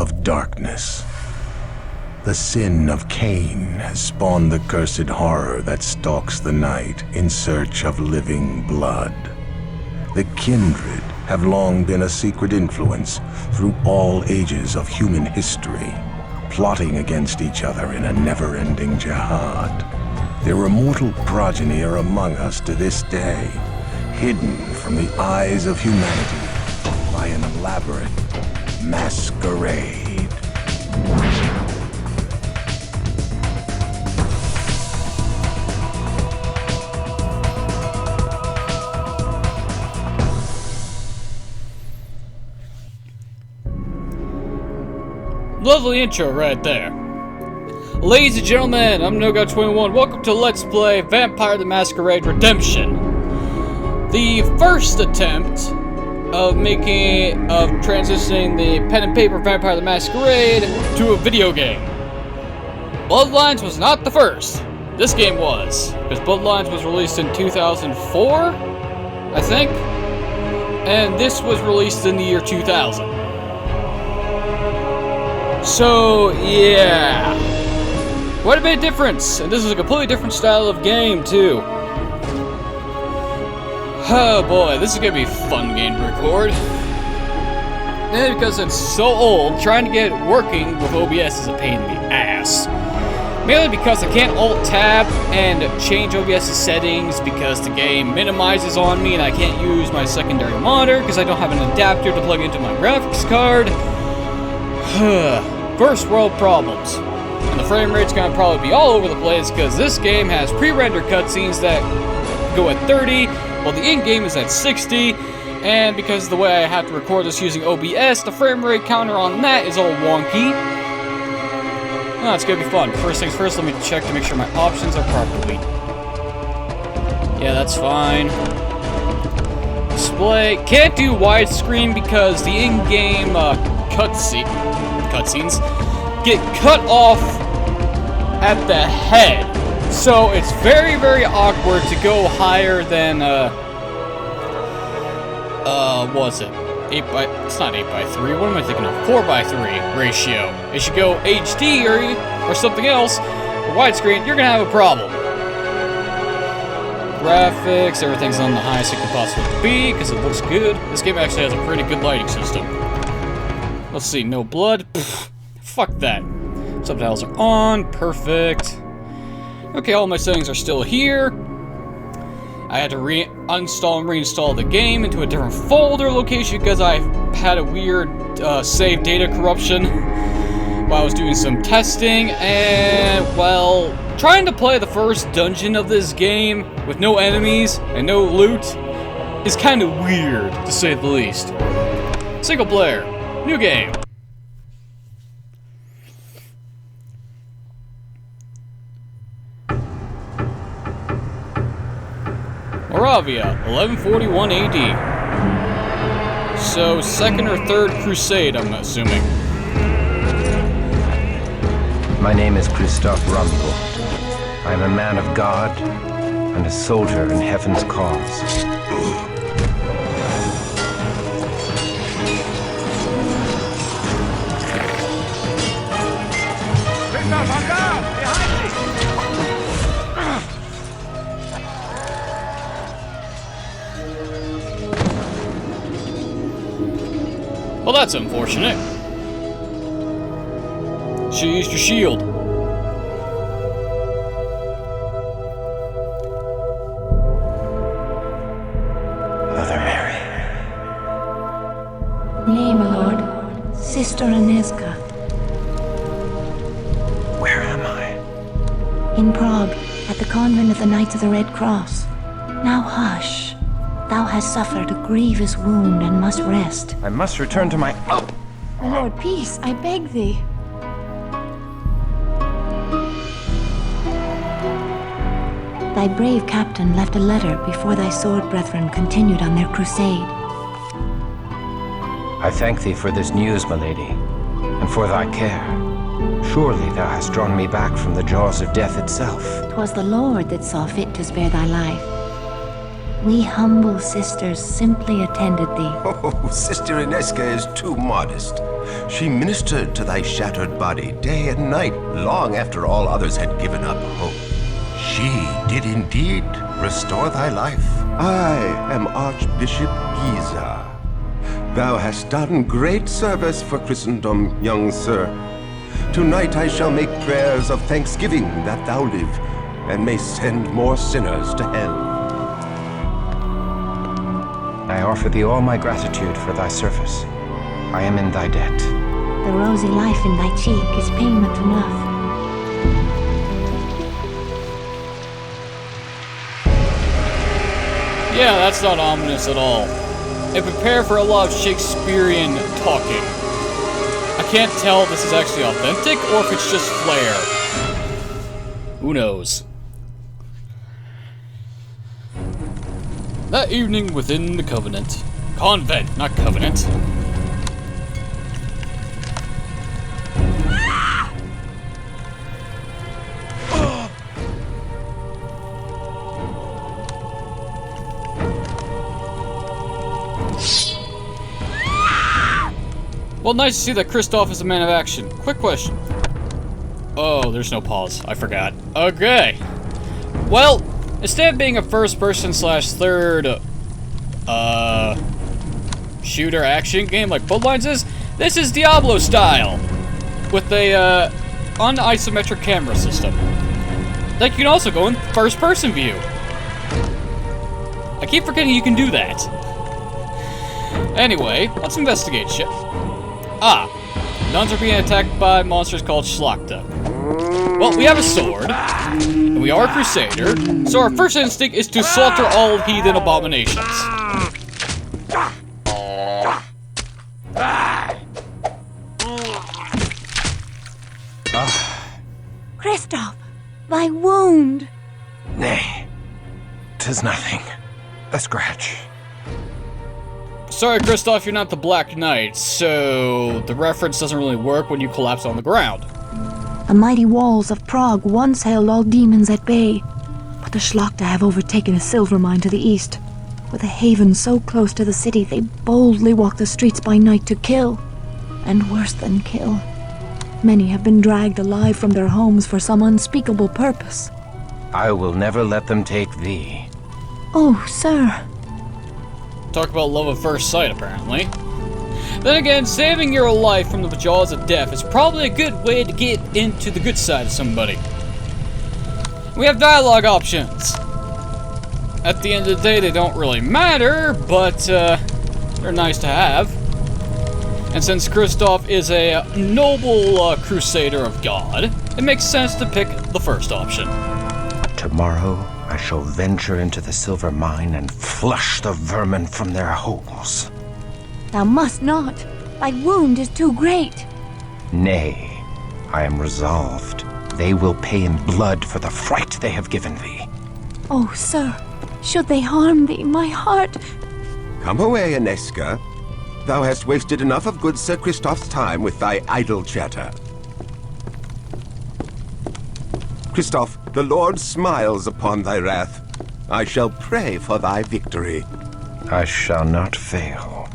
of darkness. The sin of Cain has spawned the cursed horror that stalks the night in search of living blood. The kindred have long been a secret influence through all ages of human history, plotting against each other in a never-ending jihad. Their immortal progeny are among us to this day, hidden from the eyes of humanity by an elaborate masquerade. Lovely intro right there. Ladies and gentlemen, I'm NoGo21. Welcome to Let's Play Vampire the Masquerade Redemption. The first attempt of transitioning the pen and paper Vampire the Masquerade to a video game. Bloodlines was not the first. This game was, because Bloodlines was released in 2004, I think, and this was released in the year 2000. So, yeah, quite a bit of difference, and this is a completely different style of game, too. Oh boy, this is gonna be a fun game to record. And because it's so old, trying to get it working with OBS is a pain in the ass. Mainly because I can't Alt-Tab and change OBS's settings because the game minimizes on me and I can't use my secondary monitor because I don't have an adapter to plug into my graphics card. First world problems. And the frame rate's gonna probably be all over the place because this game has pre-rendered cutscenes that go at 30, while the in-game is at 60, and because of the way I have to record this using OBS, the frame rate counter on that is all wonky. Oh, it's gonna be fun. First things first, let me check to make sure my options are properly. Yeah, that's fine. Display. Can't do widescreen because the in-game cutscenes get cut off at the head. So it's very, very awkward to go higher than, what's it? It's not 8:3, what am I thinking of? 4:3 ratio. It should go HD or something else. For widescreen, you're gonna have a problem. Graphics, everything's on the highest it could possibly be, because it looks good. This game actually has a pretty good lighting system. Let's see, no blood. Pfft, fuck that. Subtitles are on, perfect. Okay, all my settings are still here. I had to uninstall and reinstall the game into a different folder location because I had a weird save data corruption while I was doing some testing. And, well, trying to play the first dungeon of this game with no enemies and no loot is kind of weird, to say the least. Single player. New game. Moravia, 1141 AD. So, second or third crusade, I'm assuming. My name is Christophe Rumble. I am a man of God and a soldier in heaven's cause. Well, that's unfortunate. She used your shield. Mother Mary. Nay, my lord. Sister Aneska. Where am I? In Prague, at the convent of the Knights of the Red Cross. Now hush. Thou hast suffered a grievous wound and must rest. I must return to my... Oh! My lord, peace, I beg thee. Thy brave captain left a letter before thy sword brethren continued on their crusade. I thank thee for this news, my lady, and for thy care. Surely thou hast drawn me back from the jaws of death itself. 'Twas the Lord that saw fit to spare thy life. We humble sisters simply attended thee. Oh, Sister Inesca is too modest. She ministered to thy shattered body day and night, long after all others had given up hope. She did indeed restore thy life. I am Archbishop Giza. Thou hast done great service for Christendom, young sir. Tonight I shall make prayers of thanksgiving that thou live, and may send more sinners to hell. I offer thee all my gratitude for thy service. I am in thy debt. The rosy life in thy cheek is payment enough. Yeah, that's not ominous at all. And prepare for a lot of Shakespearean talking. I can't tell if this is actually authentic or if it's just flair. Who knows? That evening within the Covenant. Convent, not Covenant. Well, nice to see that Kristoff is a man of action. Quick question. Oh, there's no pause. I forgot. Okay. Well, instead of being a first-person / third, shooter action game like Bloodlines is, this is Diablo style. With a, un-isometric camera system. That you can also go in first-person view. I keep forgetting you can do that. Anyway, let's investigate shit. Nuns are being attacked by monsters called Schlachta. Well, we have a sword, and we are a Crusader, so our first instinct is to slaughter all heathen abominations. Kristoff, thy wound! Nay, 'tis nothing. A scratch. Sorry, Kristoff, you're not the Black Knight, so the reference doesn't really work when you collapse on the ground. The mighty walls of Prague once held all demons at bay, but the Schlachta have overtaken a silver mine to the east. With a haven so close to the city, they boldly walk the streets by night to kill, and worse than kill. Many have been dragged alive from their homes for some unspeakable purpose. I will never let them take thee. Oh, sir. Talk about love at first sight, apparently. Then again, saving your life from the jaws of death is probably a good way to get into the good side of somebody. We have dialogue options. At the end of the day, they don't really matter, but they're nice to have. And since Kristoff is a noble crusader of God, it makes sense to pick the first option. Tomorrow, I shall venture into the silver mine and flush the vermin from their holes. Thou must not. Thy wound is too great. Nay, I am resolved. They will pay in blood for the fright they have given thee. Oh, sir, should they harm thee, my heart... Come away, Inesca. Thou hast wasted enough of good Sir Kristoff's time with thy idle chatter. Kristoff, the Lord smiles upon thy wrath. I shall pray for thy victory. I shall not fail.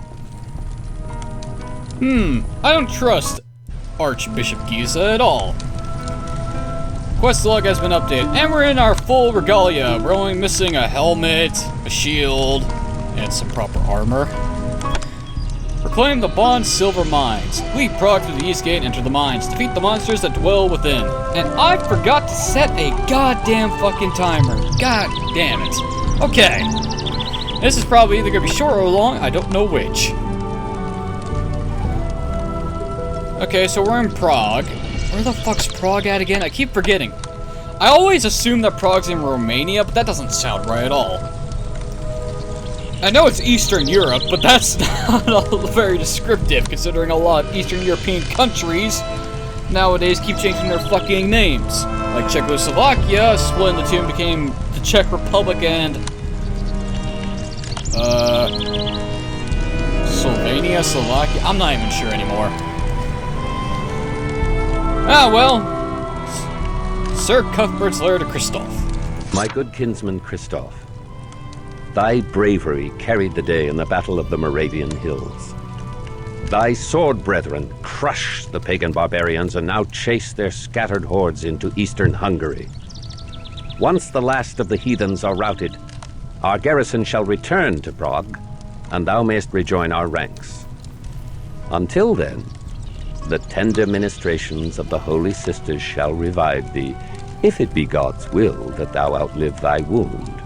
I don't trust Archbishop Giza at all. Quest log has been updated, and we're in our full regalia. We're only missing a helmet, a shield, and some proper armor. Reclaim the Bond Silver Mines. Leave Prague through the East Gate and enter the mines. Defeat the monsters that dwell within. And I forgot to set a goddamn fucking timer. God damn it. Okay. This is probably either gonna be short or long, I don't know which. Okay, so we're in Prague. Where the fuck's Prague at again? I keep forgetting. I always assume that Prague's in Romania, but that doesn't sound right at all. I know it's Eastern Europe, but that's not very descriptive, considering a lot of Eastern European countries nowadays keep changing their fucking names. Like Czechoslovakia split into two and became the Czech Republic and... Slovenia, Slovakia? I'm not even sure anymore. Ah, well. Sir Cuthbert's letter to Kristoff. My good kinsman Kristoff, Thy bravery carried the day in the Battle of the Moravian Hills. Thy sword brethren crushed the pagan barbarians and now chase their scattered hordes into eastern Hungary. Once the last of the heathens are routed, our garrison shall return to Prague, and thou mayst rejoin our ranks. Until then, the tender ministrations of the Holy Sisters shall revive thee, if it be God's will that thou outlive thy wound.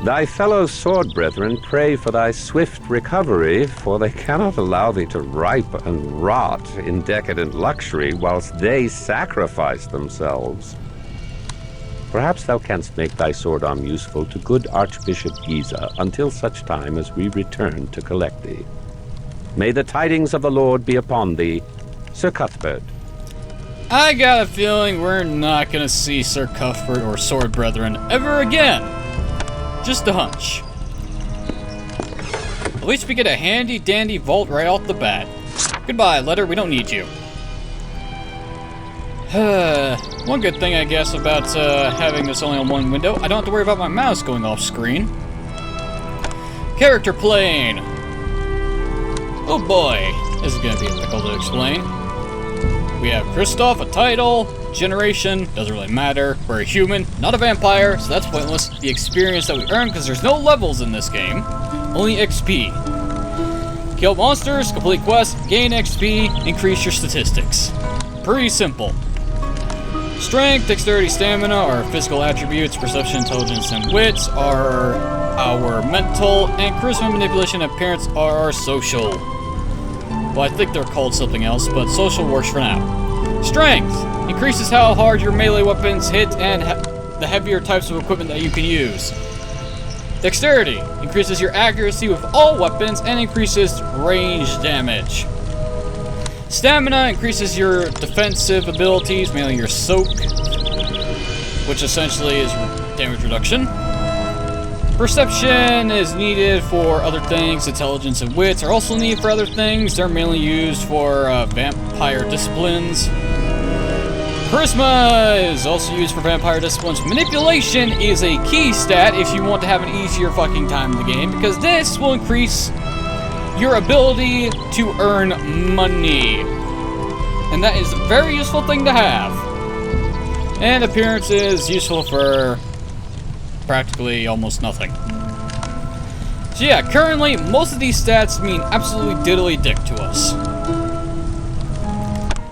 Thy fellow sword brethren pray for thy swift recovery, for they cannot allow thee to ripe and rot in decadent luxury whilst they sacrifice themselves. Perhaps thou canst make thy sword arm useful to good Archbishop Giza until such time as we return to collect thee. May the tidings of the Lord be upon thee, Sir Cuthbert. I got a feeling we're not gonna see Sir Cuthbert or Sword Brethren ever again. Just a hunch. At least we get a handy-dandy vault right off the bat. Goodbye, letter, we don't need you. One good thing, I guess, about having this only on one window, I don't have to worry about my mouse going off screen. Character plane. Oh boy, this is gonna be a pickle to explain. We have Kristoff, a title, generation, doesn't really matter. We're a human, not a vampire, so that's pointless. The experience that we earn, because there's no levels in this game, only XP. Kill monsters, complete quests, gain XP, increase your statistics. Pretty simple. Strength, dexterity, stamina are physical attributes. Perception, intelligence, and wits are our mental, and charisma, manipulation, and appearance are our social. Well, I think they're called something else, but social works for now. Strength increases how hard your melee weapons hit and the heavier types of equipment that you can use. Dexterity increases your accuracy with all weapons and increases range damage. Stamina increases your defensive abilities, mainly your soak, which essentially is damage reduction. Perception is needed for other things. Intelligence and wits are also needed for other things. They're mainly used for vampire disciplines. Charisma is also used for vampire disciplines. Manipulation is a key stat if you want to have an easier fucking time in the game, because this will increase your ability to earn money. And that is a very useful thing to have. And appearance is useful for practically almost nothing. So yeah, currently, most of these stats mean absolutely diddly dick to us.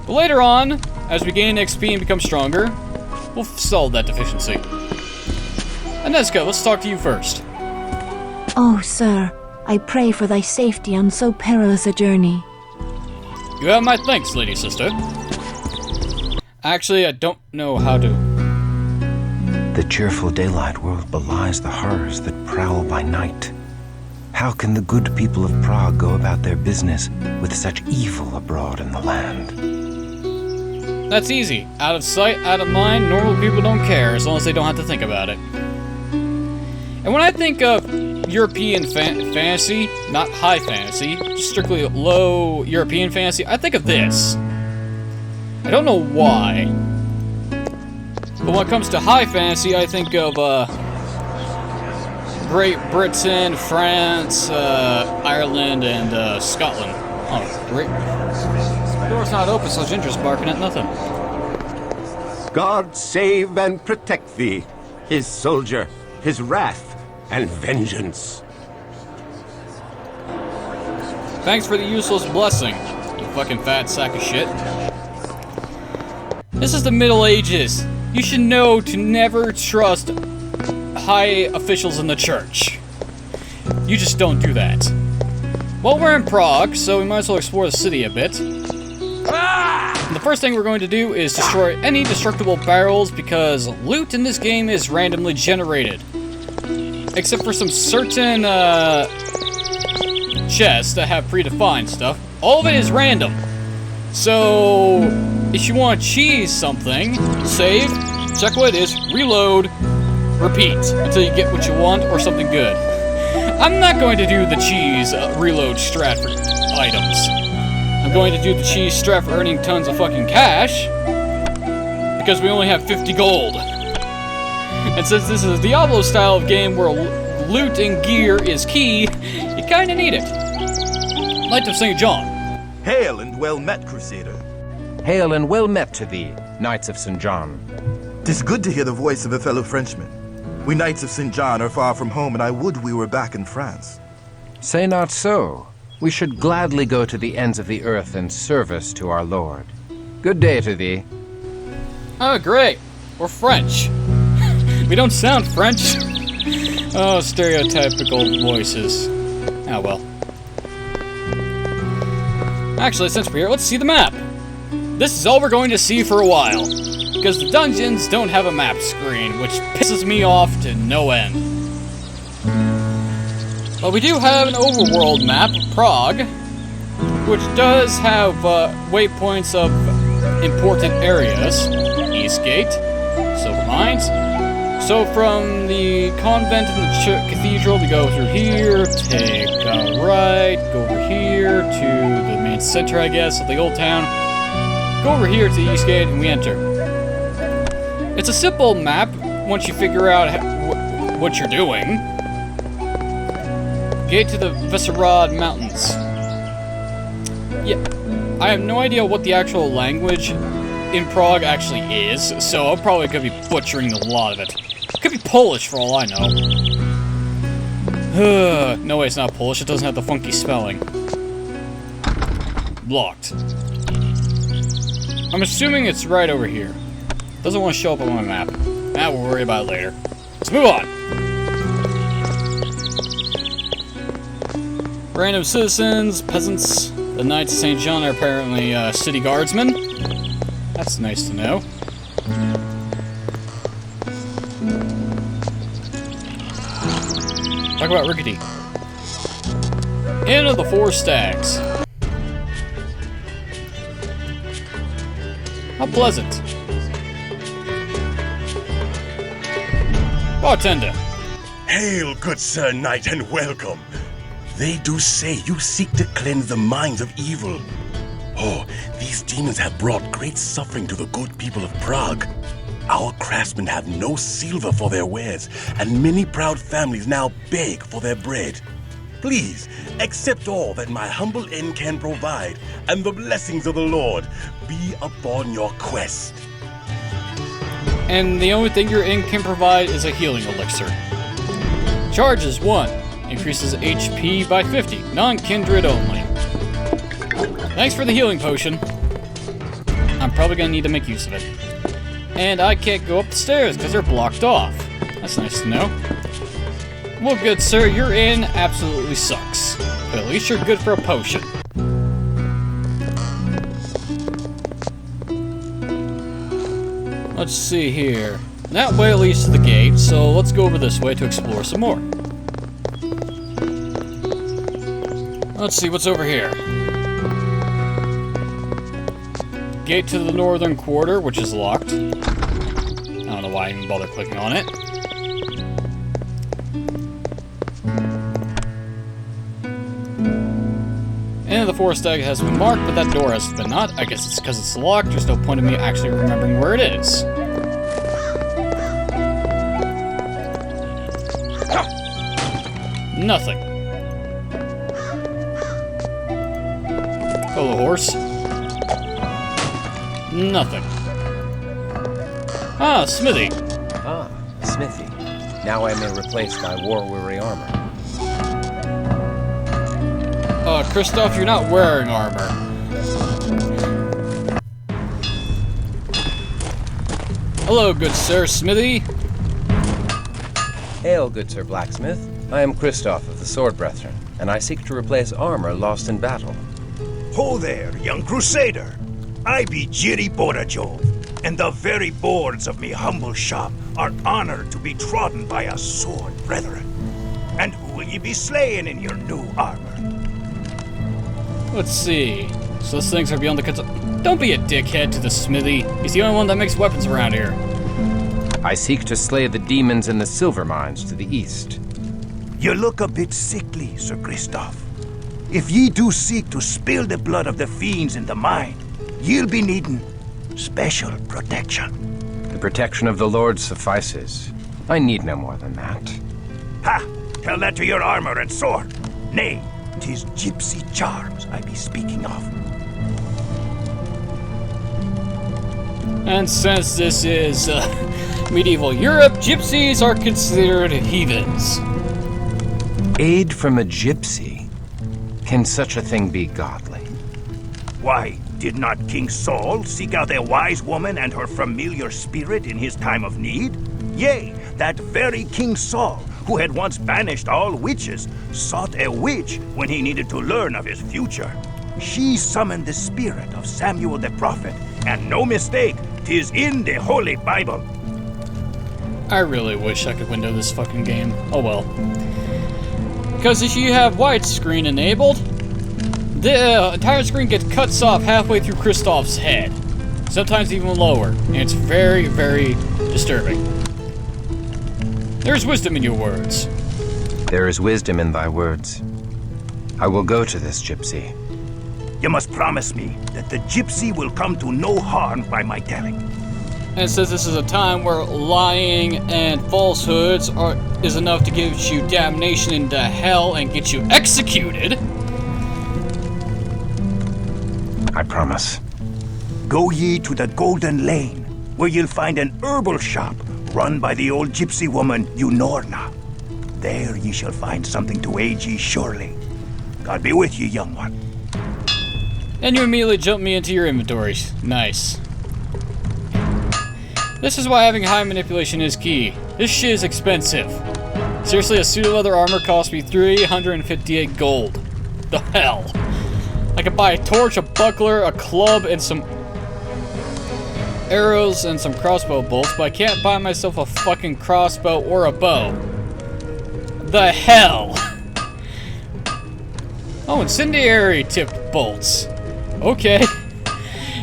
But later on, as we gain XP and become stronger, we'll solve that deficiency. Aneska, let's talk to you first. Oh, sir, I pray for thy safety on so perilous a journey. You have my thanks, lady sister. Actually, I don't know how to... The cheerful daylight world belies the horrors that prowl by night. How can the good people of Prague go about their business with such evil abroad in the land? That's easy. Out of sight, out of mind, normal people don't care as long as they don't have to think about it. And when I think of European fantasy, not high fantasy, just strictly low European fantasy, I think of this. I don't know why. But when it comes to high fantasy, I think of Great Britain, France, Ireland, and Scotland. Oh, great. The door's not open, so Ginger's barking at nothing. God save and protect thee, his soldier, his wrath, and vengeance. Thanks for the useless blessing, you fucking fat sack of shit. This is the Middle Ages. You should know to never trust high officials in the church. You just don't do that. Well, we're in Prague, so we might as well explore the city a bit. And the first thing we're going to do is destroy any destructible barrels, because loot in this game is randomly generated. Except for some certain chests that have predefined stuff. All of it is random. So, if you want to cheese something, save, check what it is, reload, repeat, until you get what you want or something good. I'm not going to do the cheese reload strat for items. I'm going to do the cheese strat for earning tons of fucking cash, because we only have 50 gold. And since this is a Diablo style of game where loot and gear is key, you kinda need it. Knight of St. John. Hail and well met, Crusader. Hail and well met to thee, Knights of St. John. 'Tis good to hear the voice of a fellow Frenchman. We Knights of St. John are far from home, and I would we were back in France. Say not so. We should gladly go to the ends of the earth in service to our Lord. Good day to thee. Oh, great. We're French. We don't sound French. Oh, stereotypical voices. Oh, well. Actually, since we're here, let's see the map. This is all we're going to see for a while, because the dungeons don't have a map screen, which pisses me off to no end. But we do have an overworld map, Prague, which does have waypoints of important areas. Eastgate, Silver Mines. So from the convent and the cathedral, we go through here, take a right, go over here to the main center, I guess, of the old town. Go over here to the Eastgate, and we enter. It's a simple map once you figure out what you're doing. Gate to the Masquerade Mountains. Yeah, I have no idea what the actual language in Prague actually is, so I'm probably gonna be butchering a lot of it. It could be Polish for all I know. No way, it's not Polish. It doesn't have the funky spelling. Blocked. I'm assuming it's right over here. Doesn't want to show up on my map. Nah, we'll worry about it later. Let's move on. Random citizens, peasants. The Knights of St. John are apparently city guardsmen. That's nice to know. Talk about Rickety. Inn of the Four Stags. How pleasant. Bartender. Hail, good Sir Knight, and welcome. They do say you seek to cleanse the minds of evil. Oh, these demons have brought great suffering to the good people of Prague. Our craftsmen have no silver for their wares, and many proud families now beg for their bread. Please, accept all that my humble inn can provide, and the blessings of the Lord be upon your quest. And the only thing your inn can provide is a healing elixir. Charges 1. Increases HP by 50. Non-kindred only. Thanks for the healing potion. I'm probably gonna need to make use of it. And I can't go up the stairs because they're blocked off. That's nice to know. Well, good sir, your inn absolutely sucks. But at least you're good for a potion. Let's see here. That way leads to the gate, so let's go over this way to explore some more. Let's see what's over here. Gate to the northern quarter, which is locked. I don't know why I even bother clicking on it. And the Four Stag has been marked, but that door has been not. I guess it's because it's locked. There's no point in me actually remembering where it is. Nothing. Oh, the horse. Nothing. Ah, smithy. Ah, smithy. Now I may replace my war-weary armor. Christoph, you're not wearing armor. Hello, good sir, smithy. Hail, good Sir Blacksmith. I am Christoph of the Sword Brethren, and I seek to replace armor lost in battle. Ho there, young Crusader. I be Jiri Borajov, and the very boards of me humble shop are honored to be trodden by a sword brethren. And who will ye be slaying in your new armor? Let's see. So those things are beyond the Don't be a dickhead to the smithy. He's the only one that makes weapons around here. I seek to slay the demons in the silver mines to the east. You look a bit sickly, Sir Christoph. If ye do seek to spill the blood of the fiends in the mine, ye'll be needing special protection. The protection of the Lord suffices. I need no more than that. Ha! Tell that to your armor and sword. Nay, 'tis gypsy charms I be speaking of. And since this is medieval Europe, gypsies are considered heathens. Aid from a gypsy? Can such a thing be godly? Why, did not King Saul seek out a wise woman and her familiar spirit in his time of need? Yea, that very King Saul, who had once banished all witches, sought a witch when he needed to learn of his future. She summoned the spirit of Samuel the prophet, and no mistake, 'tis in the Holy Bible. I really wish I could window this fucking game. Oh well. Because if you have widescreen enabled, the entire screen gets cuts off halfway through Kristoff's head. Sometimes even lower. And it's very, very disturbing. There's wisdom in your words. There is wisdom in thy words. I will go to this gypsy. You must promise me that the gypsy will come to no harm by my telling. And since this is a time where lying and falsehoods is enough to give you damnation into hell and get you executed, I promise. Go ye to the Golden Lane, where you'll find an herbal shop run by the old gypsy woman Unorna. There ye shall find something to aid ye surely. God be with ye, young one. and you immediately jump me into your inventories. Nice. This is why having high manipulation is key. This shit is expensive. Seriously, a suit of leather armor cost me 358 gold. The hell? I could buy a torch, a buckler, a club, and some arrows and some crossbow bolts, but I can't buy myself a fucking crossbow or a bow. The hell? Oh, incendiary tipped bolts. Okay.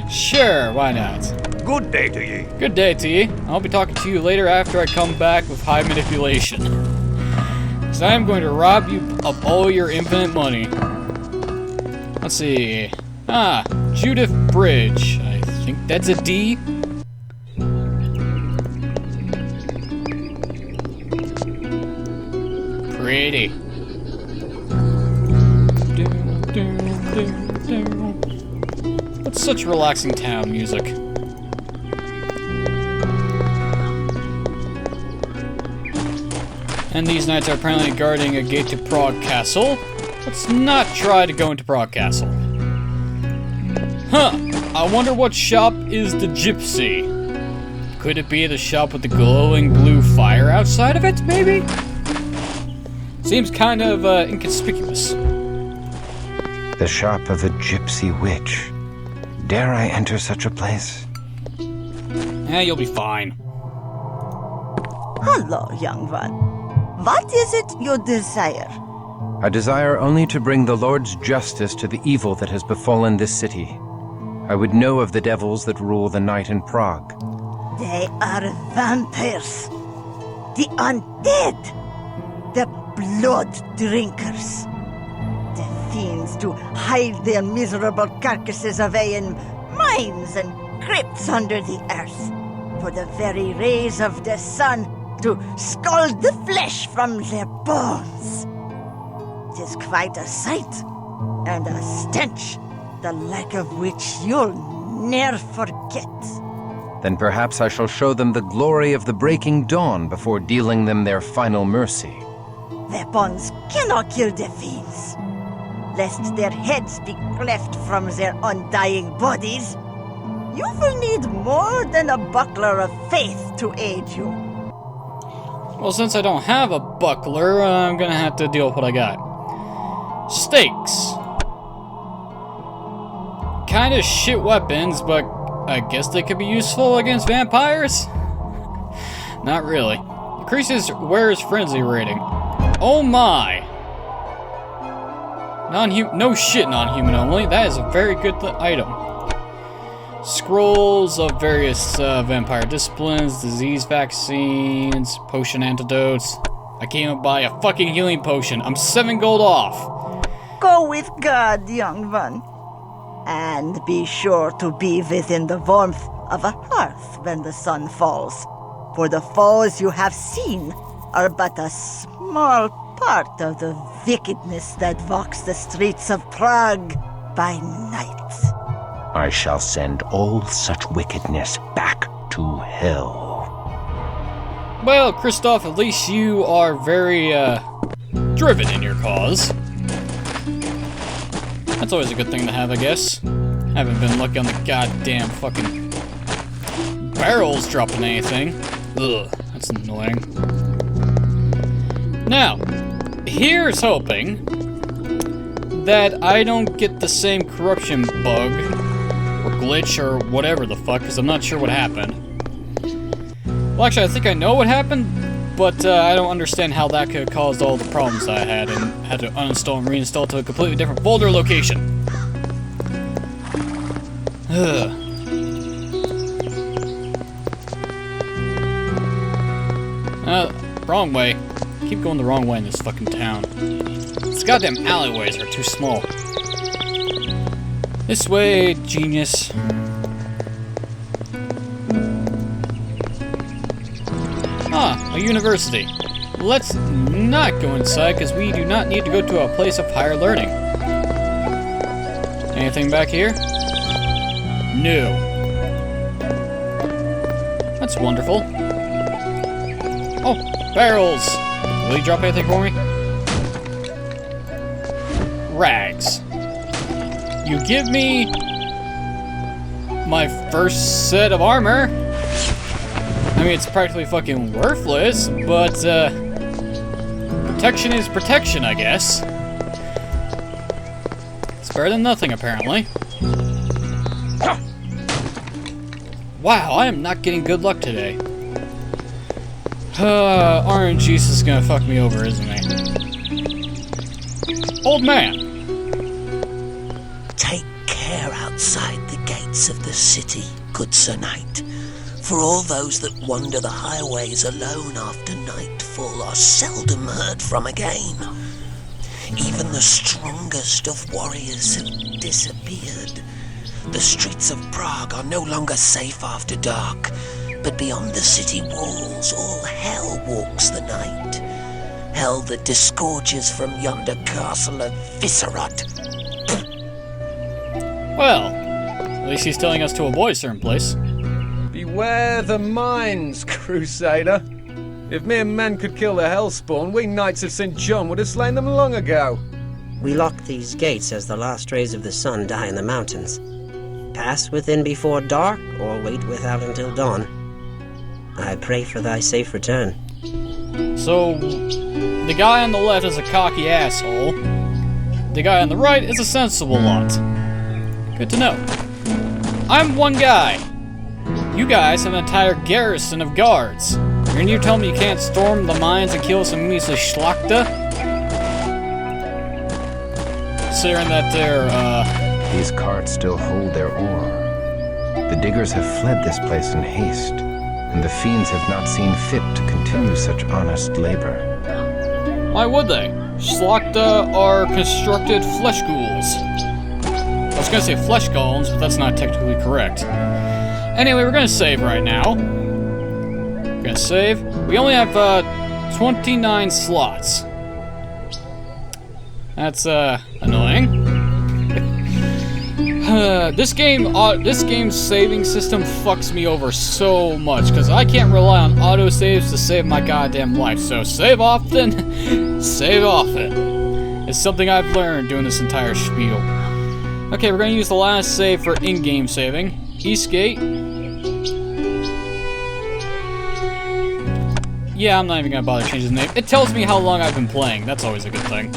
Sure, why not? Good day to ye. Good day to you. I'll be talking to you later after I come back with high manipulation. So I am going to rob you of all your infinite money. Let's see. Ah, Judith Bridge. I think that's a D. Pretty. That's such relaxing town music. And these knights are apparently guarding a gate to Prague Castle. Let's not try to go into Prague Castle. Huh, I wonder what shop is the Gypsy? Could it be the shop with the glowing blue fire outside of it, maybe? Seems kind of inconspicuous. The shop of a gypsy witch. Dare I enter such a place? You'll be fine. Hello, young one. What is it you desire? I desire only to bring the Lord's justice to the evil that has befallen this city. I would know of the devils that rule the night in Prague. They are vampires. The undead. The blood drinkers. The fiends to hide their miserable carcasses away in mines and crypts under the earth. For the very rays of the sun to scald the flesh from their bones. 'Tis quite a sight, and a stench, the like of which you'll ne'er forget. Then perhaps I shall show them the glory of the breaking dawn before dealing them their final mercy. Weapons cannot kill the fiends, lest their heads be cleft from their undying bodies. You will need more than a buckler of faith to aid you. Well, since I don't have a buckler, I'm gonna have to deal with what I got. Stakes. Kinda shit weapons, but I guess they could be useful against vampires? Not really. Increases wearer's frenzy rating. Oh my! No shit, non-human only. That is a very good item. Scrolls of various vampire disciplines, disease vaccines, potion antidotes. I can't even buy a fucking healing potion. I'm 7 gold off. Go with God, young one. And be sure to be within the warmth of a hearth when the sun falls. For the foes you have seen are but a small part of the wickedness that walks the streets of Prague by night. I shall send all such wickedness back to hell. Well, Christoph, at least you are very, driven in your cause. That's always a good thing to have, I guess. Haven't been lucky on the goddamn fucking barrels dropping anything. Ugh, that's annoying. Now, here's hoping that I don't get the same corruption bug, or glitch, or whatever the fuck, because I'm not sure what happened. Well, actually, I think I know what happened, but I don't understand how that could have caused all the problems I had, and had to uninstall and reinstall to a completely different folder location. Ugh. Wrong way. Keep going the wrong way in this fucking town. These goddamn alleyways are too small. This way, genius. Ah, a university. Let's not go inside, because we do not need to go to a place of higher learning. Anything back here? No. That's wonderful. Oh, barrels! Will you drop anything for me? Rags. You give me my first set of armor. I mean, it's practically fucking worthless, but protection is protection, I guess. It's better than nothing, apparently. Wow, I am not getting good luck today. Orange juice is gonna fuck me over, isn't he? Old man! Take care outside the gates of the city, good Sir Knight, for all those that wander the highways alone after nightfall are seldom heard from again. Even the strongest of warriors have disappeared. The streets of Prague are no longer safe after dark, but beyond the city walls, all hell walks the night. Hell that disgorges from yonder castle of Viscerot. Well, at least he's telling us to avoid a certain place. Beware the mines, Crusader. If mere men could kill the Hellspawn, we Knights of St. John would have slain them long ago. We lock these gates as the last rays of the sun die in the mountains. Pass within before dark, or wait without until dawn. I pray for thy safe return. So, the guy on the left is a cocky asshole. The guy on the right is a sensible lot. Good to know. I'm one guy. You guys have an entire garrison of guards. And you tell me you can't storm the mines and kill some measly schlachta? Considering that they're, These carts still hold their ore. The diggers have fled this place in haste, and the fiends have not seen fit to continue such honest labor. Why would they? Schlachta are constructed flesh ghouls. I was gonna say flesh golems, but that's not technically correct. Anyway, we're gonna save right now. We're gonna save. We only have 29 slots. That's annoying. This game's saving system fucks me over so much because I can't rely on autosaves to save my goddamn life. So save often, save often. It's something I've learned doing this entire spiel. Okay, we're gonna use the last save for in-game saving. Eastgate. Yeah, I'm not even gonna bother changing the name. It tells me how long I've been playing. That's always a good thing.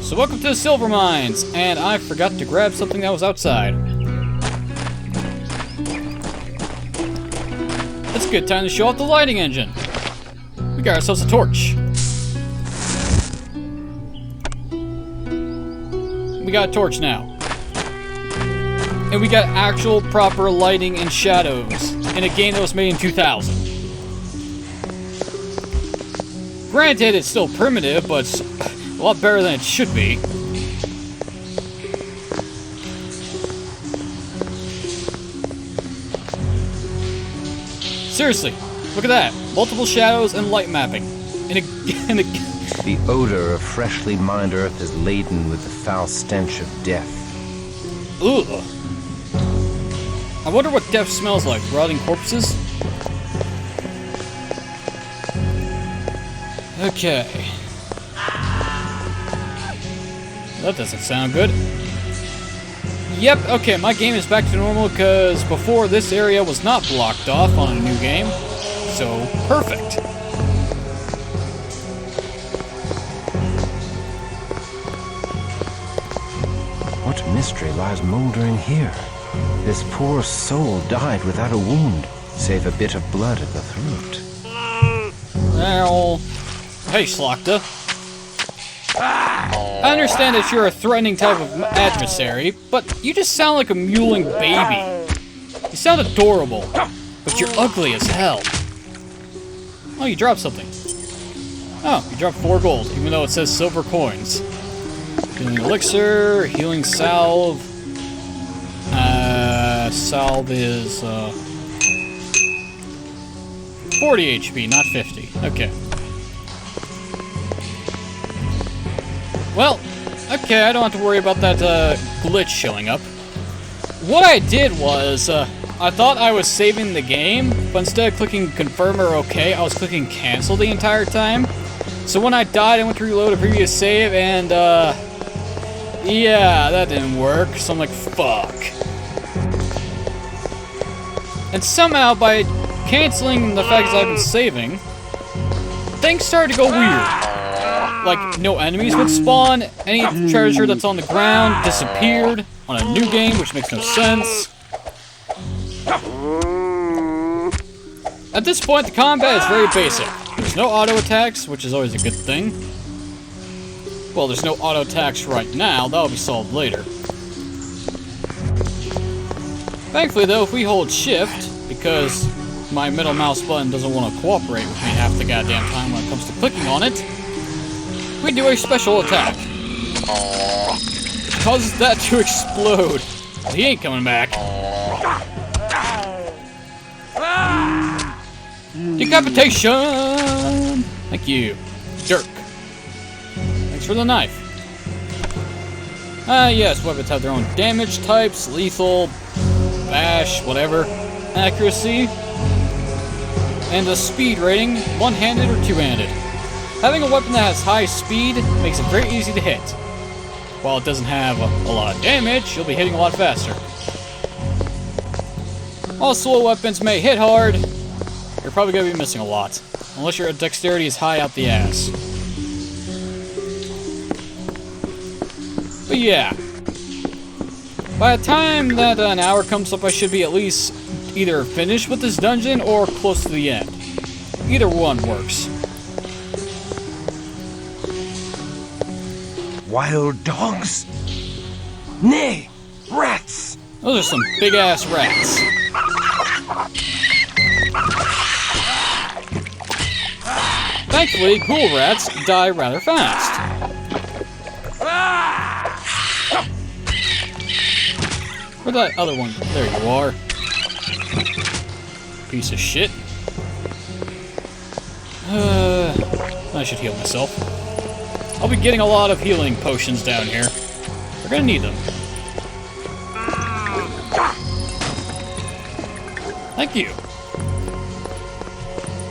So welcome to the silver mines, and I forgot to grab something that was outside. It's a good time to show off the lighting engine. We got ourselves a torch. We got a torch now. And we got actual proper lighting and shadows in a game that was made in 2000. Granted, it's still primitive, but it's a lot better than it should be. Seriously, look at that. multiple shadows, and light mapping. The odor of freshly mined earth is laden with the foul stench of death. Ugh. I wonder what death smells like. Rotting corpses? Okay. That doesn't sound good. Yep, okay, my game is back to normal because before this area was not blocked off on a new game. So, perfect. What mystery lies moldering here? This poor soul died without a wound, save a bit of blood at the throat. Well, hey, Slokta. I understand that you're a threatening type of adversary, but you just sound like a mewling baby. You sound adorable, but you're ugly as hell. Oh, you dropped something. Oh, you dropped 4 gold, even though it says silver coins. Healing elixir, healing salve. Salve is 40 HP, not 50. Okay. Well, okay, I don't have to worry about that glitch showing up. What I did was, I thought I was saving the game, but instead of clicking confirm or OK, I was clicking cancel the entire time. So when I died, I went to reload a previous save, and yeah, that didn't work, so I'm like, fuck. And somehow, by canceling the fact that I've been saving, things started to go weird. Like, no enemies would spawn, any treasure that's on the ground disappeared on a new game, which makes no sense. At this point, the combat is very basic. There's no auto attacks, which is always a good thing. Well, there's no auto attacks right now, that'll be solved later. Thankfully, though, if we hold shift, because my middle mouse button doesn't want to cooperate with me half the goddamn time when it comes to clicking on it, we do a special attack. It causes that to explode. He ain't coming back. Decapitation! Thank you. Jerk. Thanks for the knife. Yes, weapons have their own damage types, lethal, bash, whatever, accuracy, and a speed rating, one-handed or two-handed. Having a weapon that has high speed makes it very easy to hit. While it doesn't have a lot of damage, you'll be hitting a lot faster. While slow weapons may hit hard, you're probably going to be missing a lot. Unless your dexterity is high out the ass. But yeah. By the time that an hour comes up, I should be at least either finished with this dungeon or close to the end. Either one works. Wild dogs? Nay, rats! Those are some big-ass rats. Thankfully, ghoul rats die rather fast. Where'd that other one? There you are. Piece of shit. I should heal myself. I'll be getting a lot of healing potions down here. We're gonna need them. Thank you.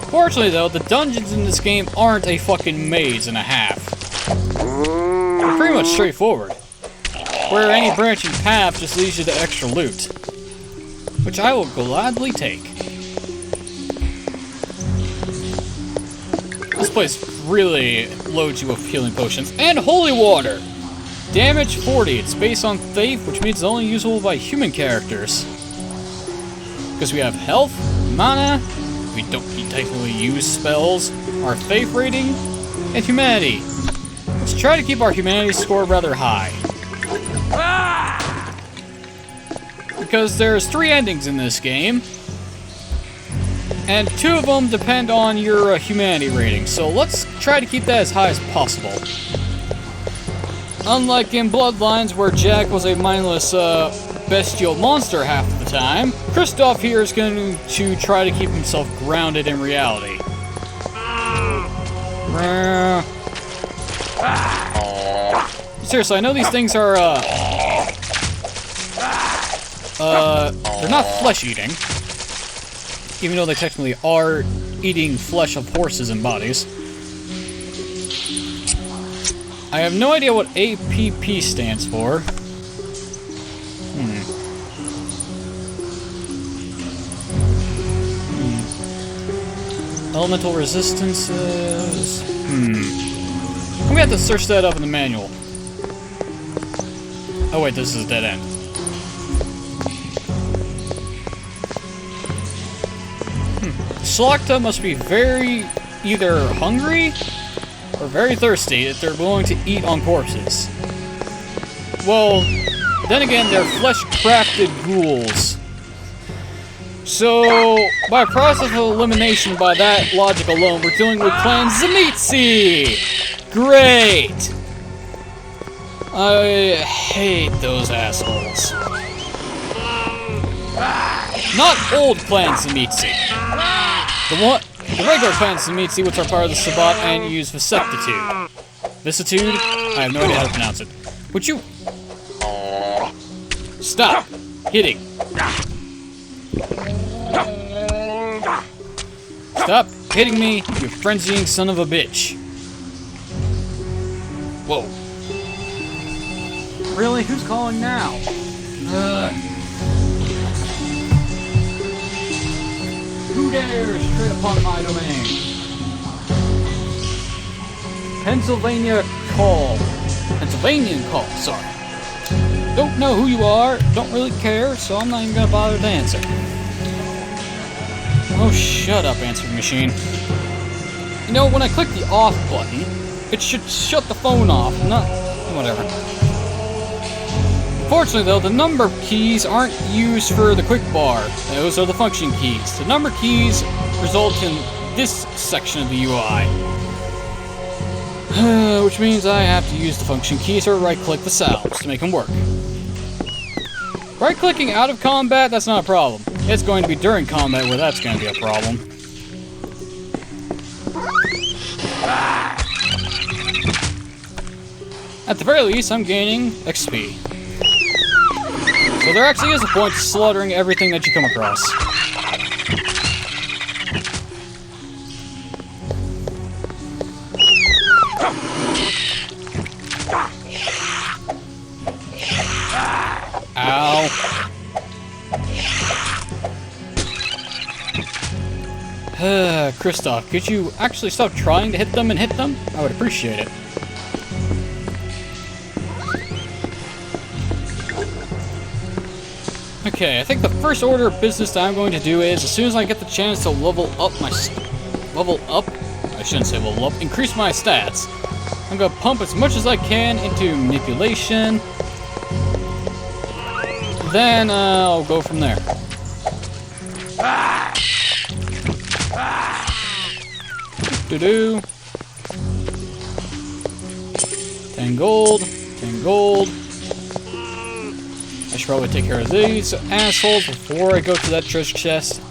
Fortunately, though, the dungeons in this game aren't a fucking maze and a half. They're pretty much straightforward, where any branching path just leads you to extra loot, which I will gladly take. This place really loads you with healing potions and holy water. Damage 40. It's based on faith, which means it's only usable by human characters. Because we have health, mana, we don't technically use spells, our faith rating, and humanity. Let's try to keep our humanity score rather high. Because there's 3 endings in this game, and 2 of them depend on your humanity rating, so let's try to keep that as high as possible. Unlike in Bloodlines, where Jack was a mindless bestial monster half of the time, Kristoff here is going to try to keep himself grounded in reality. Seriously, I know these things are, they're not flesh-eating. Even though they technically are eating flesh of horses and bodies. I have no idea what APP stands for. Elemental resistances. I'm gonna have to search that up in the manual. Oh wait, this is a dead end. Slokta must be very either hungry or very thirsty if they're willing to eat on corpses. Well, then again, they're flesh-crafted ghouls. So, by process of elimination by that logic alone, we're dealing with Clan Tzimisce! Great! I hate those assholes. Not old Clan Tzimisce. The regular Clan Tzimisce, which are part of the Sabbat and use Vicissitude. Vicissitude? I have no idea how to pronounce it. Would you... Stop hitting. Stop hitting me, you frenzying son of a bitch. Whoa. Really? Who's calling now? Who dares tread upon my domain? Pennsylvanian call, sorry. Don't know who you are, don't really care, so I'm not even gonna bother to answer. Oh, shut up, answering machine. You know, when I click the off button, it should shut the phone off, not... whatever. Fortunately, though, the number keys aren't used for the quick bar. Those are the function keys. The number keys result in this section of the UI. Which means I have to use the function keys or right-click the salves to make them work. Right-clicking out of combat, that's not a problem. It's going to be during combat where that's going to be a problem. At the very least, I'm gaining XP. So there actually is a point to slaughtering everything that you come across. Ow. Kristoff, could you actually stop trying to hit them and hit them? I would appreciate it. Okay, I think the first order of business that I'm going to do is, as soon as I get the chance to level up, I shouldn't say level up, increase my stats. I'm going to pump as much as I can into manipulation. Then, I'll go from there. Do-do. 10 gold, 10 gold. I should probably take care of these assholes before I go to that treasure chest.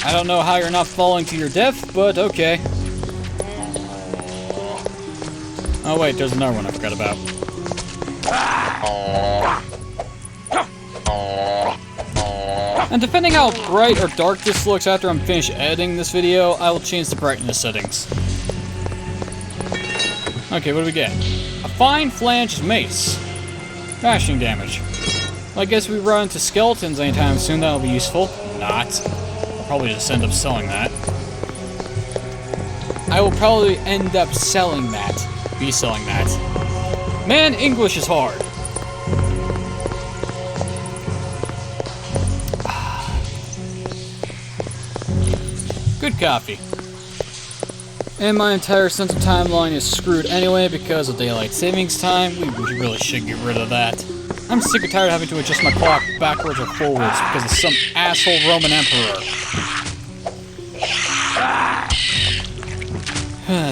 I don't know how you're not falling to your death, but okay. Oh wait, there's another one I forgot about. And depending how bright or dark this looks after I'm finished editing this video, I will change the brightness settings. Okay, what do we get? A fine flanged mace. Bashing damage. Well, I guess we run into skeletons anytime soon, that'll be useful. Not. I'll probably just end up selling that. I will probably end up selling that. Be selling that. Man, English is hard. Good coffee. And my entire sense of timeline is screwed anyway because of daylight savings time. We really should get rid of that. I'm sick and tired of having to adjust my clock backwards or forwards because of some asshole Roman emperor.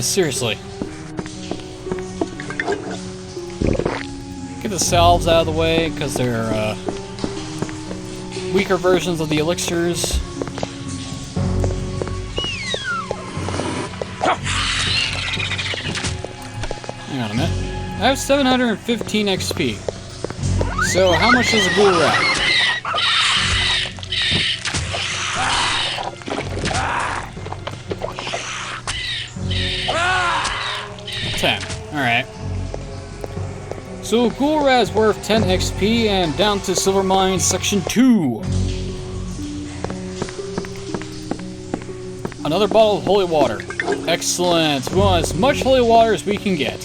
Seriously. Get the salves out of the way because they're weaker versions of the elixirs. Hang on a minute. I have 715 XP. So how much is a ghoul rat? 10. Alright. So ghoul rat is worth 10 XP and down to Silver Mine Section 2. Another bottle of holy water. Excellent. We want as much holy water as we can get.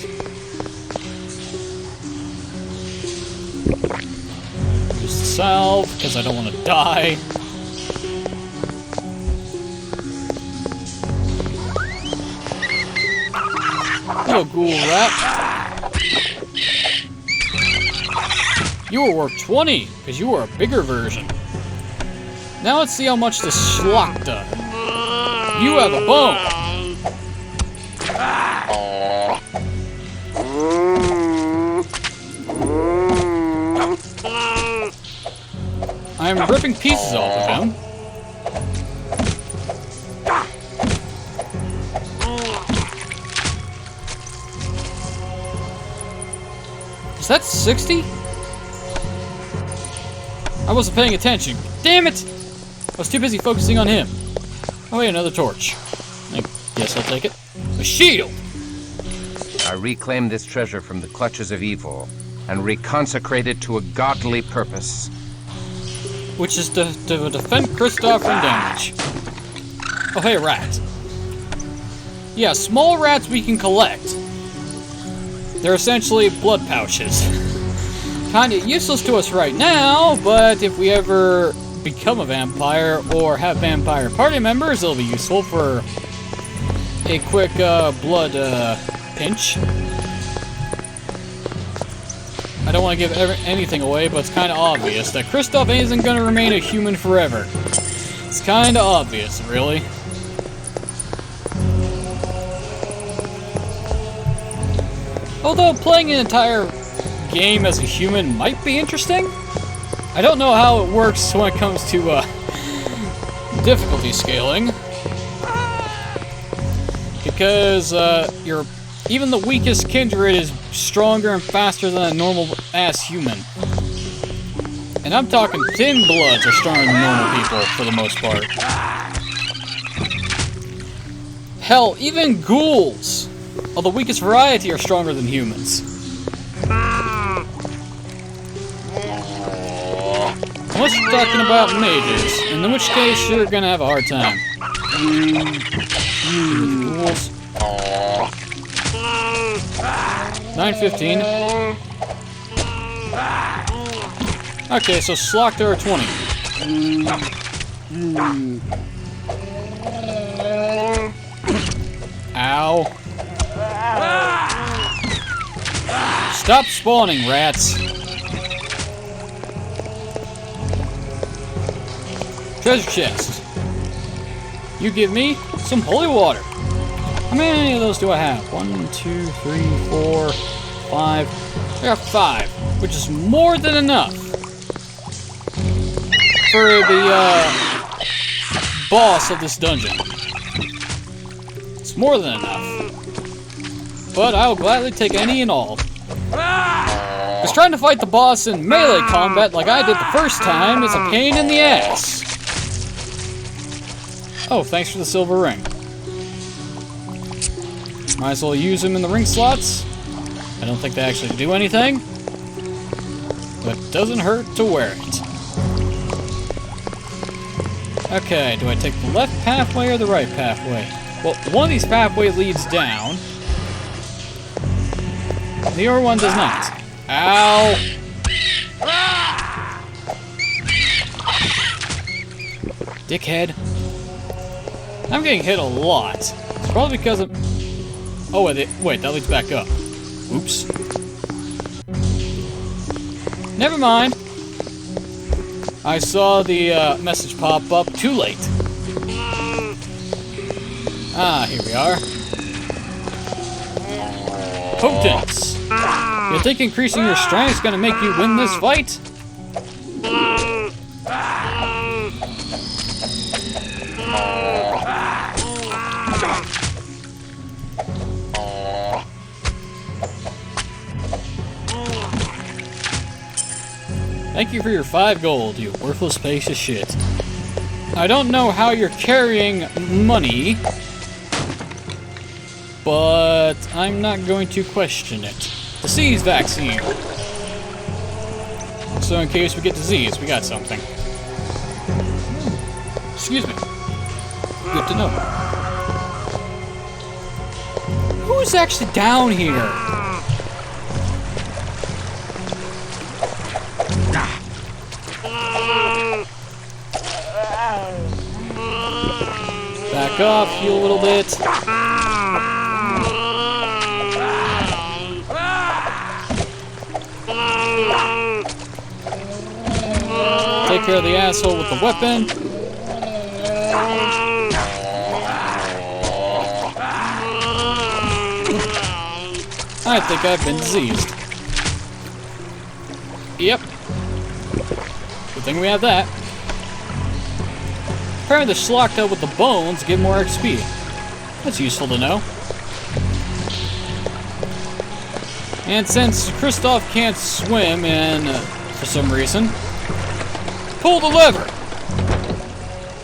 Just salve, because I don't want to die. Hello, ghoul rat. You were worth 20, because you were a bigger version. Now let's see how much the schlock does. You have a bone! I'm ripping pieces off of him. Is that 60? I wasn't paying attention. Damn it! I was too busy focusing on him. Oh wait, another torch. I guess I'll take it. A shield! I reclaim this treasure from the clutches of evil and reconsecrate it to a godly purpose. Which is to defend Kristoff from damage. Oh hey, rat. Yeah, small rats we can collect. They're essentially blood pouches. Kinda useless to us right now, but if we ever become a vampire or have vampire party members, it'll be useful for a quick blood pinch. I don't want to give anything away, but it's kind of obvious that Kristoff isn't going to remain a human forever. It's kind of obvious, really. Although playing an entire game as a human might be interesting. I don't know how it works when it comes to difficulty scaling, because even the weakest kindred is stronger and faster than a normal-ass human. And I'm talking thin bloods are stronger than normal people, for the most part. Hell, even ghouls of the weakest variety are stronger than humans. Unless you're talking about mages, in which case you're gonna have a hard time. Ghouls. 9:15. Okay, so Slock there are 20. Ow. Stop spawning, rats. Treasure chest. You give me some holy water. How many of those do I have? 1, 2, 3, 4, 5. I got 5, which is more than enough for the boss of this dungeon. It's more than enough. But I'll gladly take any and all. Because trying to fight the boss in melee combat like I did the first time is a pain in the ass. Oh, thanks for the silver ring. Might as well use them in the ring slots. I don't think they actually do anything, but it doesn't hurt to wear it. Okay, do I take the left pathway or the right pathway? Well, one of these pathways leads down. The other one does not. Ow! Dickhead. I'm getting hit a lot. It's probably because of... Oh, wait, that leads back up. Oops. Never mind. I saw the message pop up too late. Ah, here we are. Potence. You think increasing your strength is going to make you win this fight? Thank you for your 5 gold, you worthless piece of shit. I don't know how you're carrying money, but I'm not going to question it. Disease vaccine. So in case we get disease, we got something. Excuse me. Good to know. Who's actually down here? Back off, heal a little bit. Take care of the asshole with the weapon. I think I've been diseased. Yep. Good thing we have that. Apparently the Schlachta with the bones give more XP. That's useful to know. And since Kristoff can't swim and, for some reason, pull the lever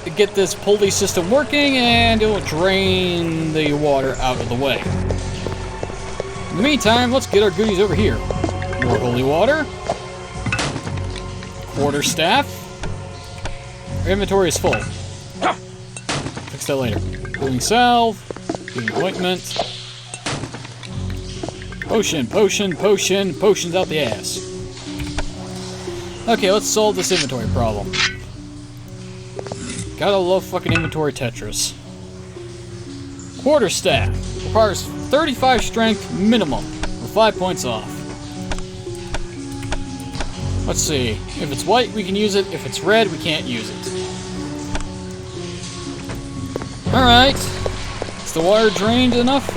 to get this pulley system working, and it will drain the water out of the way. In the meantime, let's get our goodies over here. More holy water. Quarterstaff. Our inventory is full. Fix that later. Healing salve. Healing ointment. Potion, potion, potion. Potions out the ass. Okay, let's solve this inventory problem. Gotta love fucking inventory Tetris. Quarterstaff. Requires 35 strength minimum. With 5 points off. Let's see. If it's white, we can use it. If it's red, we can't use it. Alright. Is the water drained enough?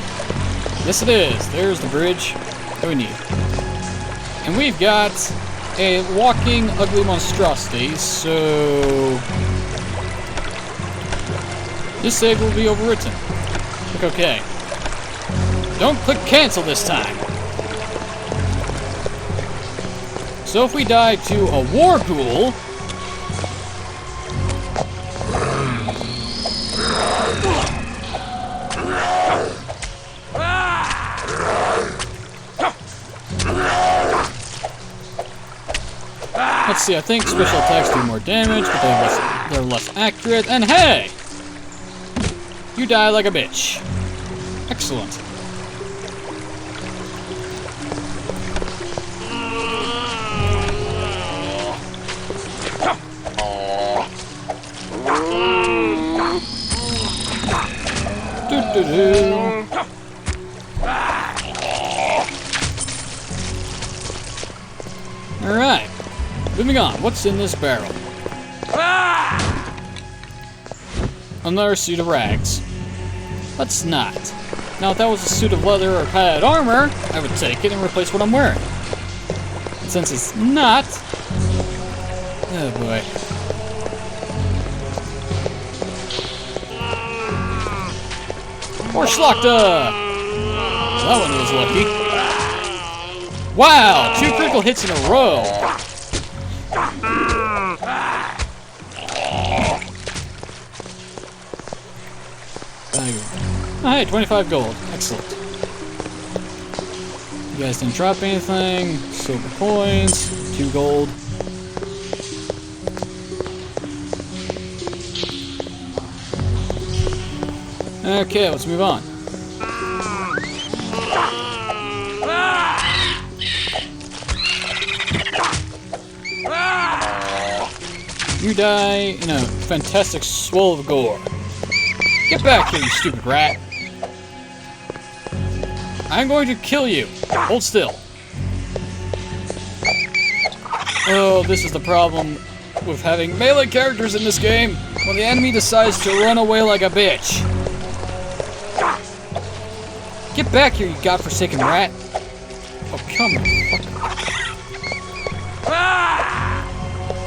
Yes, it is. There's the bridge that we need. And we've got a walking ugly monstrosity, so this save will be overwritten. Click OK. Don't click cancel this time. So if we die to a war ghoul, let's see, I think special attacks do more damage, but they're less accurate. And hey! You die like a bitch. Excellent. Alright. Moving on. What's in this barrel? Another suit of rags. Let's not. Now, if that was a suit of leather or padded armor, I would take it and replace what I'm wearing. And since it's not... oh boy. More Schlachta! That one was lucky. Wow! 2 critical hits in a row! Oh, hey, 25 gold. Excellent. You guys didn't drop anything. Silver coins. 2 gold. Okay, let's move on. You die in a fantastic swirl of gore. Get back here, you stupid rat. I'm going to kill you. Hold still. Oh, this is the problem with having melee characters in this game. When the enemy decides to run away like a bitch. Get back here, you godforsaken rat. Oh, come on.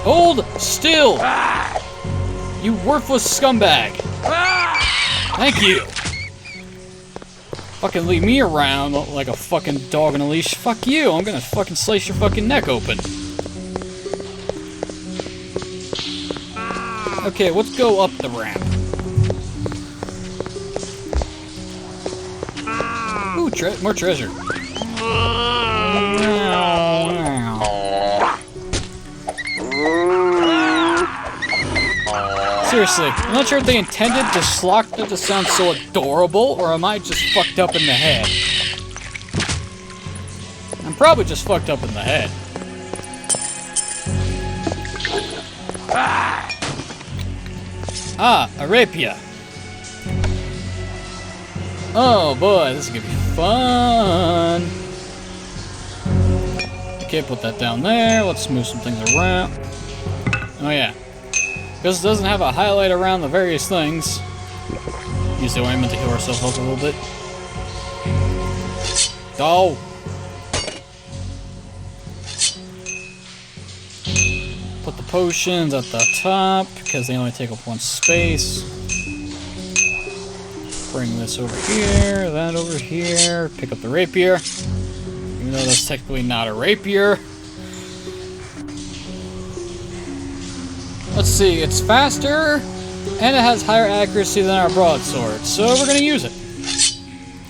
Hold still. You worthless scumbag. Thank you. Fucking leave me around like a fucking dog on a leash. Fuck you. I'm gonna fucking slice your fucking neck open. Okay, let's go up the ramp. Ooh, more treasure. Seriously, I'm not sure if they intended the Slokta to sound so adorable, or am I just fucked up in the head? I'm probably just fucked up in the head. Ah, a rapier. Oh boy, this is gonna be fun. Okay, put that down there. Let's move some things around. Oh yeah. Because it doesn't have a highlight around the various things. Use the ointment to heal ourselves up a little bit. Oh! Put the potions at the top, because they only take up one space. Bring this over here, that over here. Pick up the rapier. Even though that's technically not a rapier. Let's see, it's faster, and it has higher accuracy than our broadsword, so we're gonna use it.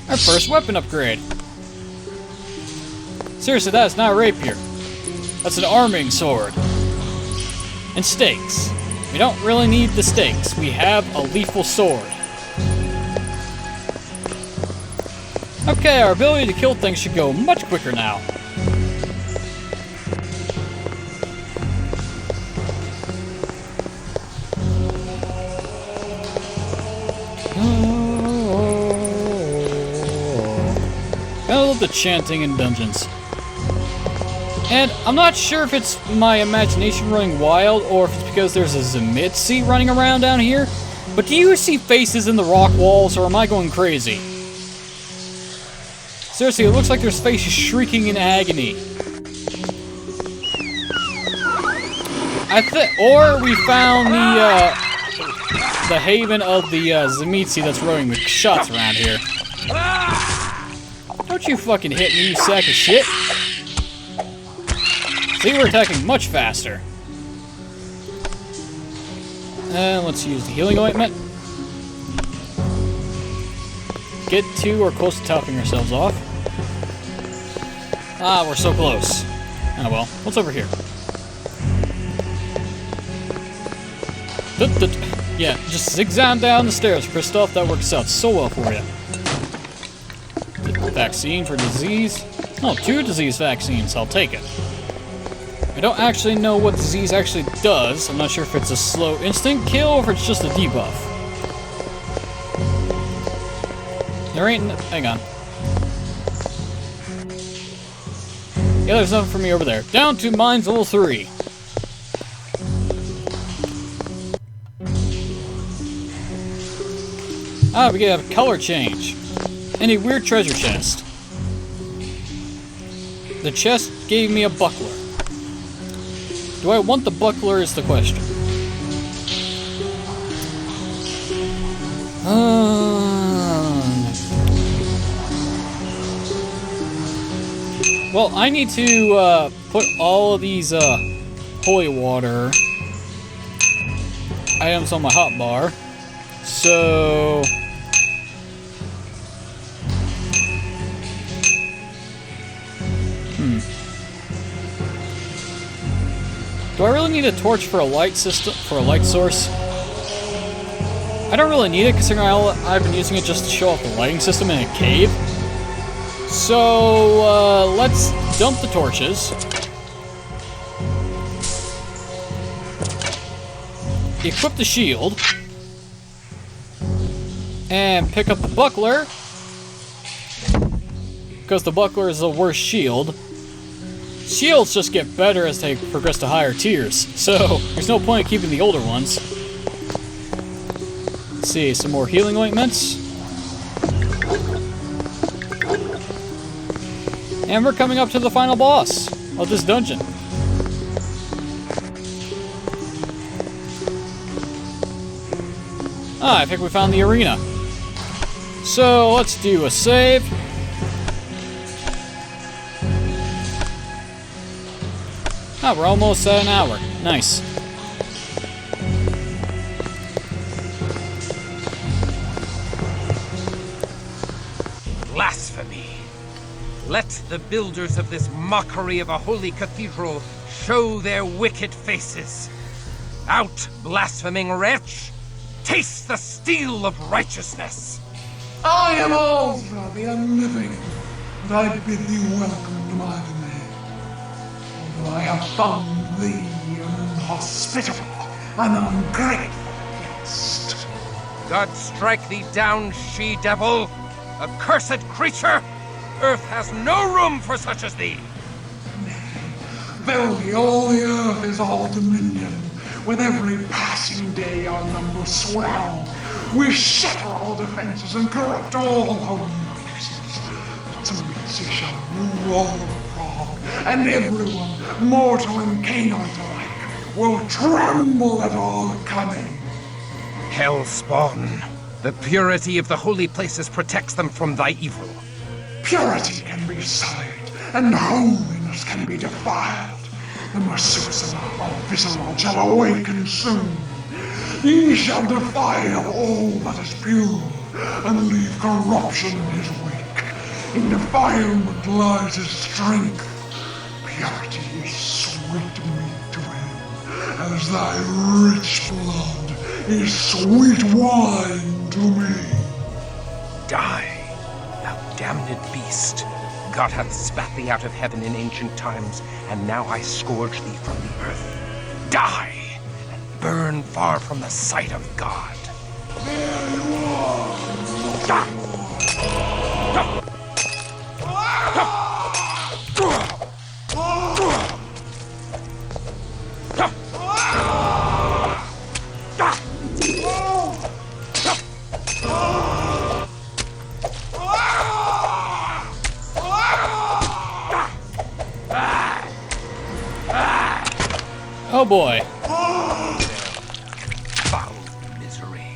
Our first weapon upgrade. Seriously, that is not a rapier. That's an arming sword. And stakes. We don't really need the stakes. We have a lethal sword. Okay, our ability to kill things should go much quicker now. I love the chanting in dungeons. And I'm not sure if it's my imagination running wild or if it's because there's a Zemitzi running around down here, but do you see faces in the rock walls or am I going crazy? Seriously, it looks like there's faces shrieking in agony. Or we found the haven of the Zemitzi that's running with shots around here. Don't you fucking hit me, you sack of shit. See, we're attacking much faster. And let's use the healing ointment. Get to or close to topping ourselves off. Ah, we're so close. Oh well, what's over here? Yeah, just zigzag down the stairs, Christoph. That works out so well for you. Vaccine for disease. Oh, 2 disease vaccines. I'll take it. I don't actually know what disease actually does. I'm not sure if it's a slow instant kill or if it's just a debuff. There ain't... Hang on. Yeah, there's nothing for me over there. Down to mines level 3. Ah, we get a color change. And a weird treasure chest. The chest gave me a buckler. Do I want the buckler is the question. Well, I need to put all of these holy water items on my hotbar. So... Do I really need a torch for a light system, for a light source? I don't really need it, considering I've been using it just to show off the lighting system in a cave. So, let's dump the torches. Equip the shield. And pick up the buckler. Because the buckler is the worst shield. Shields just get better as they progress to higher tiers, so there's no point in keeping the older ones. Let's see, some more healing ointments. And we're coming up to the final boss of this dungeon. Ah, I think we found the arena. So let's do a save. Ah, we're almost at an hour. Nice. Let the builders of this mockery of a holy cathedral show their wicked faces. Out, blaspheming wretch! Taste the steel of righteousness! I am Alza, the unliving, and I bid thee welcome to my domain. Although I have found thee an inhospitable and ungrateful guest. God strike thee down, she-devil! Accursed creature! Earth has no room for such as thee! Verily, all the earth is all dominion. With every passing day our numbers swell. We shatter all defenses and corrupt all home places. Timothy shall rule all of Prague, and everyone, mortal and canine alike, will tremble at our coming. Hellspawn, the purity of the holy places protects them from thy evil. Purity can be sullied, and holiness can be defiled. The Methuselah of Visceral shall awaken soon. He shall defile all that is pure, and leave corruption in his wake. In defilement lies his strength. Purity is sweet meat to him, as thy rich blood is sweet wine to me. Die, thou damned beast. God hath spat thee out of heaven in ancient times, and now I scourge thee from the earth. Die, and burn far from the sight of God. There you are. Oh boy. Foul misery.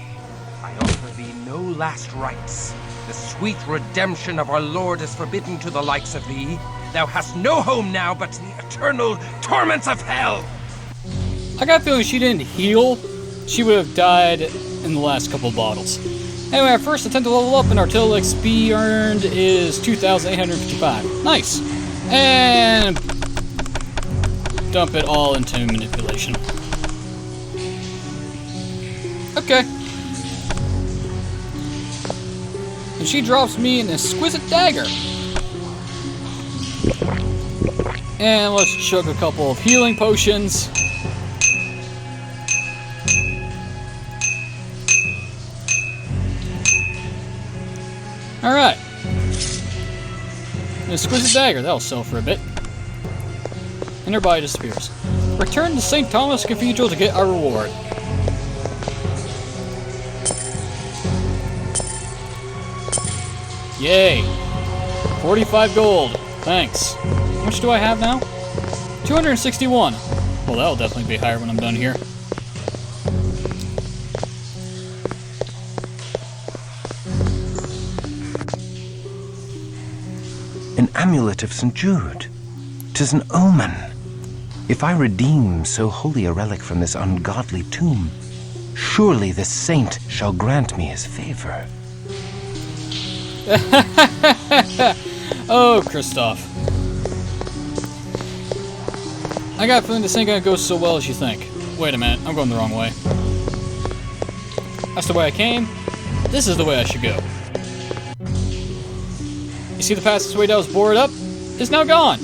I offer thee no last rites. The sweet redemption of our Lord is forbidden to the likes of thee. Thou hast no home now but the eternal torments of hell. I got a feeling she didn't heal. She would have died in the last couple bottles. Anyway, our first attempt to level up and our total XP earned is 2,855. Nice. And dump it all into manipulation. Okay. And she drops me an exquisite dagger. And let's chug a couple of healing potions. Alright. An exquisite dagger, that'll sell for a bit. And her body disappears. Return to St. Thomas Cathedral to get our reward. Yay! 45 gold. Thanks. How much do I have now? 261. Well, that'll definitely be higher when I'm done here. An amulet of St. Jude. 'Tis an omen. If I redeem so holy a relic from this ungodly tomb, surely this saint shall grant me his favor. Oh, Kristoff. I got a feeling this ain't gonna go so well as you think. Wait a minute, I'm going the wrong way. That's the way I came. This is the way I should go. You see the passageway that was boarded up? It's now gone.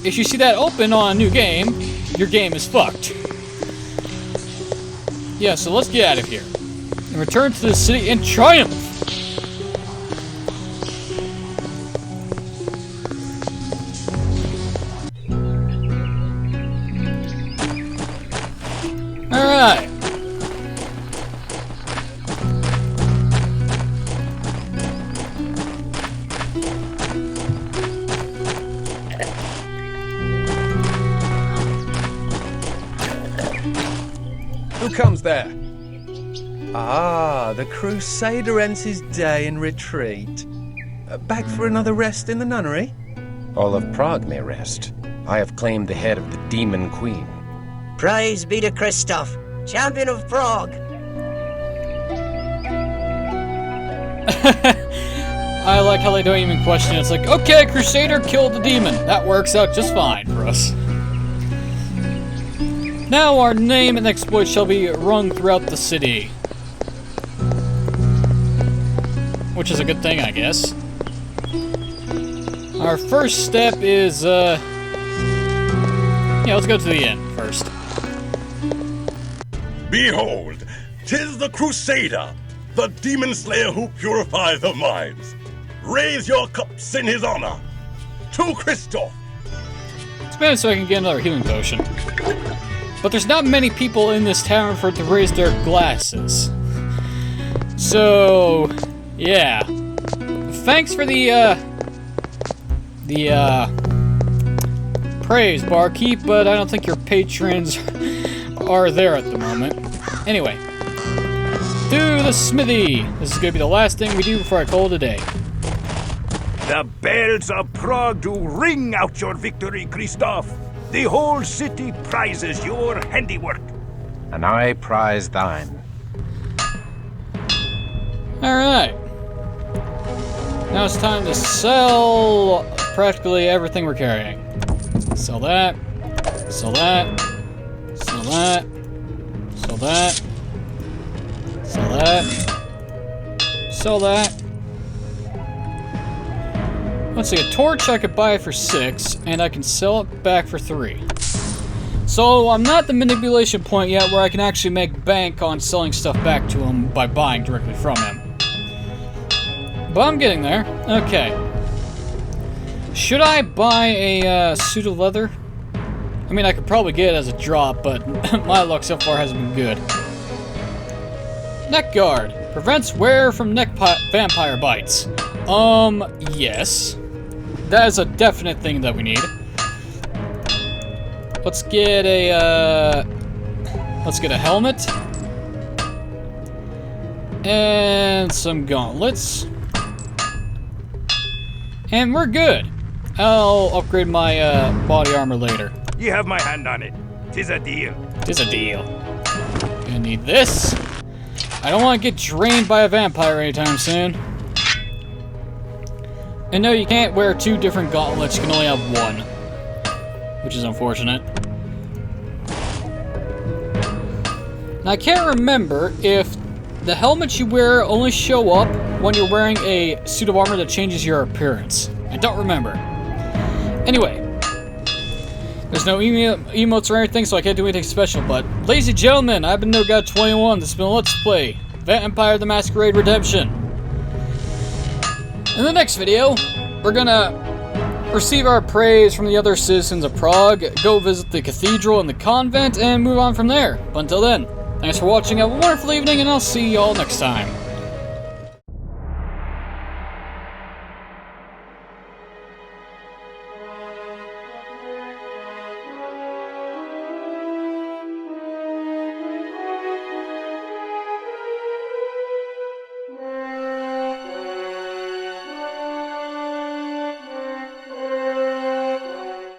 If you see that open on a new game, your game is fucked. Yeah, so let's get out of here and return to the city in triumph. Alright. Who comes there? Ah, the Crusader ends his day in retreat. Back for another rest in the nunnery? All of Prague may rest. I have claimed the head of the Demon Queen. Praise be to Christoph, champion of Prague. I like how they don't even question it. It's like, okay, Crusader killed the demon. That works out just fine for us. Now our name and exploit shall be rung throughout the city. Which is a good thing, I guess. Our first step is, yeah, let's go to the inn first. Behold, 'tis the Crusader, the demon slayer who purifies the minds. Raise your cups in his honor. To Christoph. Spend it so I can get another healing potion. But there's not many people in this tavern for it to raise their glasses. So, yeah. Thanks for the praise, barkeep, but I don't think your patrons are there at the moment. Anyway, to the smithy. This is gonna be the last thing we do before I call it a day. The bells of Prague do ring out your victory, Christoph. The whole city prizes your handiwork. And I prize thine. Alright. Now it's time to sell practically everything we're carrying. Sell that. Sell that. Sell that. Sell that. Sell that. Sell that. Let's see, a torch I could buy for 6, and I can sell it back for 3. So I'm not at the manipulation point yet where I can actually make bank on selling stuff back to him by buying directly from him. But I'm getting there. Okay. Should I buy a suit of leather? I mean, I could probably get it as a drop, but my luck so far hasn't been good. Neck guard. Prevents wear from vampire bites. Yes. That is a definite thing that we need. Let's get a, helmet. And some gauntlets. And we're good. I'll upgrade my, body armor later. You have my hand on it. 'Tis a deal. 'Tis a deal. Gonna need this. I don't want to get drained by a vampire anytime soon. And no, you can't wear 2 different gauntlets, you can only have 1. Which is unfortunate. Now I can't remember if the helmets you wear only show up when you're wearing a suit of armor that changes your appearance. I don't remember. Anyway. There's no emotes or anything, so I can't do anything special, but ladies and gentlemen, I've been NoGod21. This has been Let's Play Vampire the Masquerade Redemption. In the next video, we're gonna receive our praise from the other citizens of Prague, go visit the cathedral and the convent, and move on from there. But until then, thanks for watching, have a wonderful evening, and I'll see y'all next time.